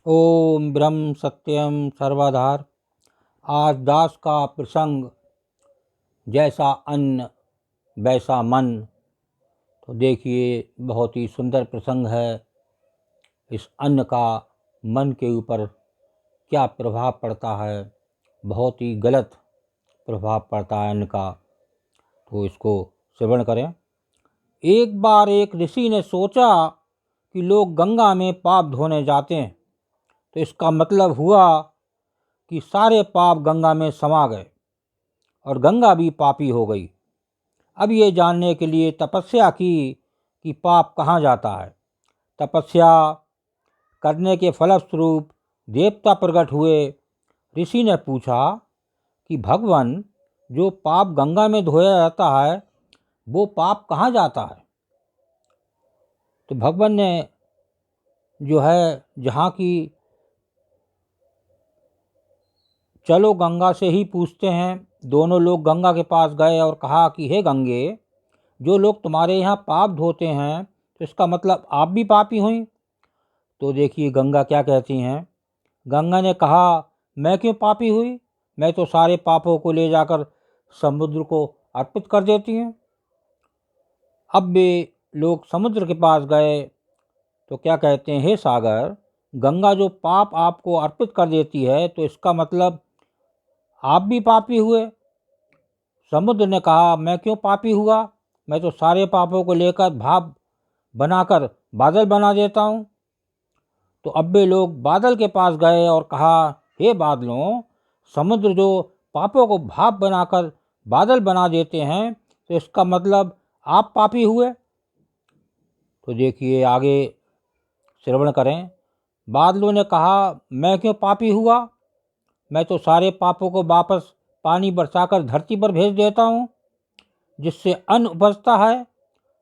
ओम ब्रह्म सत्यम सर्वाधार। आज दास का प्रसंग, जैसा अन्न वैसा मन। तो देखिए, बहुत ही सुंदर प्रसंग है। इस अन्न का मन के ऊपर क्या प्रभाव पड़ता है, बहुत ही गलत प्रभाव पड़ता है अन्न का। तो इसको श्रवण करें। एक बार एक ऋषि ने सोचा कि लोग गंगा में पाप धोने जाते हैं, तो इसका मतलब हुआ कि सारे पाप गंगा में समा गए और गंगा भी पापी हो गई। अब ये जानने के लिए तपस्या की कि पाप कहाँ जाता है। तपस्या करने के फलस्वरूप देवता प्रकट हुए। ऋषि ने पूछा कि भगवान, जो पाप गंगा में धोया जाता है वो पाप कहाँ जाता है। तो भगवान ने जो है जहाँ की चलो गंगा से ही पूछते हैं। दोनों लोग गंगा के पास गए और कहा कि हे गंगे, जो लोग तुम्हारे यहाँ पाप धोते हैं तो इसका मतलब आप भी पापी हुई। तो देखिए गंगा क्या कहती हैं। गंगा ने कहा, मैं क्यों पापी हुई, मैं तो सारे पापों को ले जाकर समुद्र को अर्पित कर देती हूँ। अब वे लोग समुद्र के पास गए तो क्या कहते हैं, हे सागर, गंगा जो पाप आपको अर्पित कर देती है तो इसका मतलब आप भी पापी हुए। समुद्र ने कहा, मैं क्यों पापी हुआ, मैं तो सारे पापों को लेकर भाप बनाकर बादल बना देता हूँ। तो अब वे लोग बादल के पास गए और कहा, हे बादलों, समुद्र जो पापों को भाप बनाकर बादल बना देते हैं तो इसका मतलब आप पापी हुए। तो देखिए आगे श्रवण करें। बादलों ने कहा, मैं क्यों पापी हुआ, मैं तो सारे पापों को वापस पानी बरसाकर धरती पर भेज देता हूँ, जिससे अन्न उपजता है,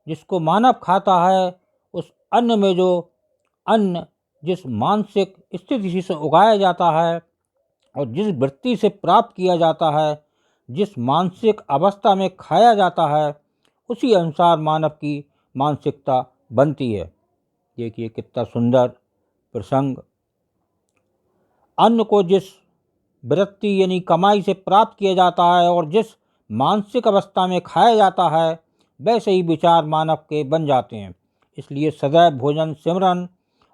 जिसको मानव खाता है। उस अन्न में जो अन्न जिस मानसिक स्थिति से उगाया जाता है और जिस वृत्ति से प्राप्त किया जाता है, जिस मानसिक अवस्था में खाया जाता है, उसी अनुसार मानव की मानसिकता बनती है। देखिए कितना सुंदर प्रसंग। अन्न को जिस वृत्ति यानी कमाई से प्राप्त किया जाता है और जिस मानसिक अवस्था में खाया जाता है, वैसे ही विचार मानव के बन जाते हैं। इसलिए सदैव भोजन सिमरन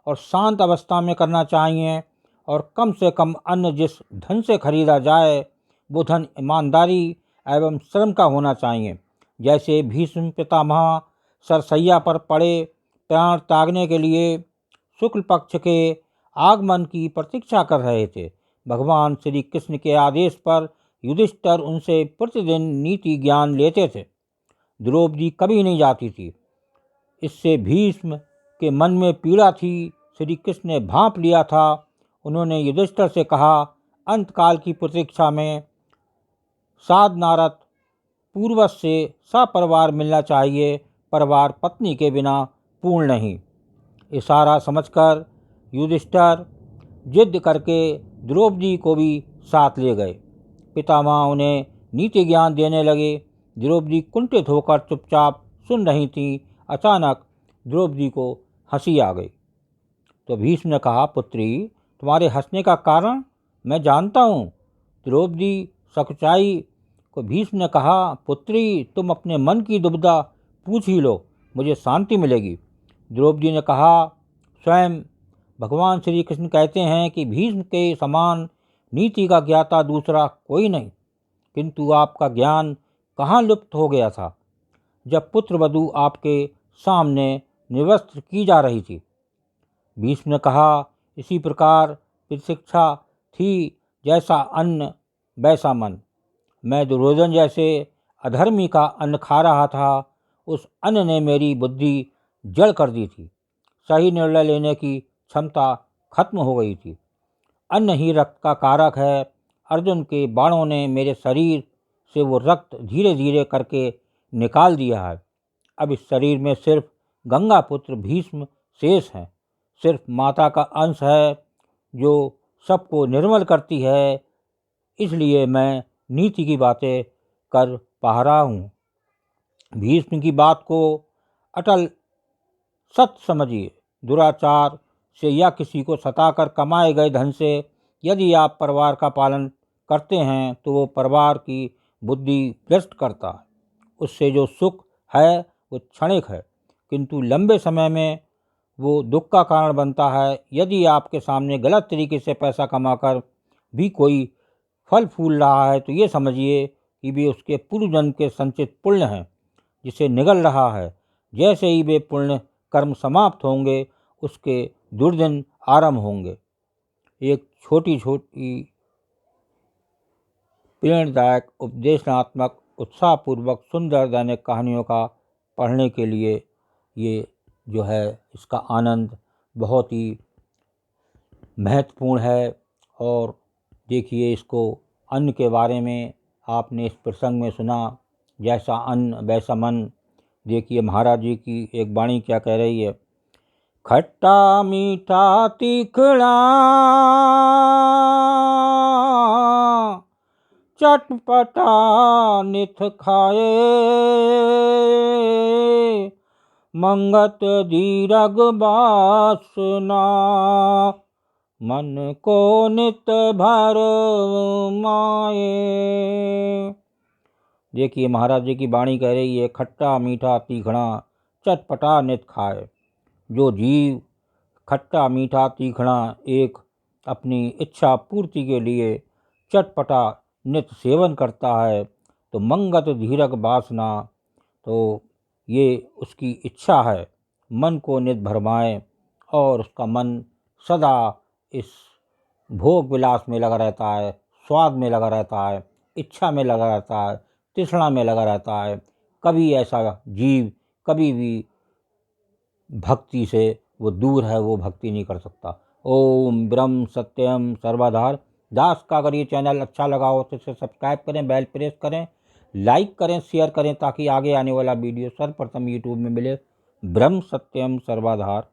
और शांत अवस्था में करना चाहिए और कम से कम अन्न जिस धन से खरीदा जाए वो धन ईमानदारी एवं श्रम का होना चाहिए। जैसे भीष्म पितामह सरसैया पर पड़े प्राण त्यागने के लिए शुक्ल पक्ष के आगमन की प्रतीक्षा कर रहे थे। भगवान श्री कृष्ण के आदेश पर युधिष्ठिर उनसे प्रतिदिन नीति ज्ञान लेते थे। द्रौपदी कभी नहीं जाती थी। इससे भीष्म के मन में पीड़ा थी। श्री कृष्ण ने भांप लिया था। उन्होंने युधिष्ठिर से कहा, अंतकाल की प्रतीक्षा में साधनारत पूर्वज से सपरिवार मिलना चाहिए, परिवार पत्नी के बिना पूर्ण नहीं। इशारा समझकर युधिष्ठिर जिद करके द्रौपदी को भी साथ ले गए। पितामह उन्हें नीति ज्ञान देने लगे। द्रौपदी कुंठित होकर चुपचाप सुन रही थी। अचानक द्रौपदी को हंसी आ गई। तो भीष्म ने कहा, पुत्री, तुम्हारे हंसने का कारण मैं जानता हूँ। द्रौपदी सकुचाई को भीष्म ने कहा, पुत्री, तुम अपने मन की दुविधा पूछ ही लो, मुझे शांति मिलेगी। द्रौपदी ने कहा, स्वयं भगवान श्री कृष्ण कहते हैं कि भीष्म के समान नीति का ज्ञाता दूसरा कोई नहीं, किंतु आपका ज्ञान कहाँ लुप्त हो गया था जब पुत्र वधू आपके सामने निवस्त्र की जा रही थी। भीष्म ने कहा, इसी प्रकार प्रतीक्षा थी, जैसा अन्न वैसा मन। मैं दुर्योधन जैसे अधर्मी का अन्न खा रहा था। उस अन्न ने मेरी बुद्धि जड़ कर दी थी। सही निर्णय लेने की क्षमता खत्म हो गई थी। अन्न ही रक्त का कारक है। अर्जुन के बाणों ने मेरे शरीर से वो रक्त धीरे धीरे करके निकाल दिया है। अब इस शरीर में सिर्फ गंगा पुत्र भीष्म शेष हैं। सिर्फ माता का अंश है जो सबको निर्मल करती है। इसलिए मैं नीति की बातें कर पा रहा हूँ। भीष्म की बात को अटल सत्य समझिए। दुराचार से या किसी को सताकर कमाए गए धन से यदि आप परिवार का पालन करते हैं तो वो परिवार की बुद्धि भ्रष्ट करता है। उससे जो सुख है वो क्षणिक है, किंतु लंबे समय में वो दुख का कारण बनता है। यदि आपके सामने गलत तरीके से पैसा कमाकर भी कोई फल फूल रहा है तो ये समझिए कि वे उसके पूर्व जन्म के संचित पुण्य हैं जिसे निगल रहा है। जैसे ही वे पुण्य कर्म समाप्त होंगे उसके दुर्दिन आरंभ होंगे। एक छोटी छोटी प्रेरणादायक, उपदेशनात्मक, उत्साहपूर्वक सुंदर दैनिक कहानियों का पढ़ने के लिए ये जो है इसका आनंद बहुत ही महत्वपूर्ण है। और देखिए, इसको अन्न के बारे में आपने इस प्रसंग में सुना, जैसा अन्न वैसा मन। देखिए महाराज जी की एक वाणी क्या कह रही है। खट्टा मीठा तीखड़ा चटपटा नित खाए, मंगत दीरग बासना मन को नित भर माए। देखिए महाराज जी की वाणी कह रही है, खट्टा मीठा तीखड़ा चटपटा नित खाए। जो जीव खट्टा मीठा तीखड़ा एक अपनी इच्छा पूर्ति के लिए चटपटा नित सेवन करता है तो मंगत धीरक वासना, तो ये उसकी इच्छा है मन को नित भरमाए और उसका मन सदा इस भोग विलास में लगा रहता है, स्वाद में लगा रहता है, इच्छा में लगा रहता है, तृष्णा में लगा रहता है। कभी ऐसा जीव कभी भी भक्ति से वो दूर है, वो भक्ति नहीं कर सकता। ओम ब्रह्म सत्यम सर्वाधार दास का अगर ये चैनल अच्छा लगा हो तो इसे सब्सक्राइब करें, बेल प्रेस करें, लाइक करें, शेयर करें ताकि आगे आने वाला वीडियो सर्वप्रथम यूट्यूब में मिले। ब्रह्म सत्यम सर्वाधार।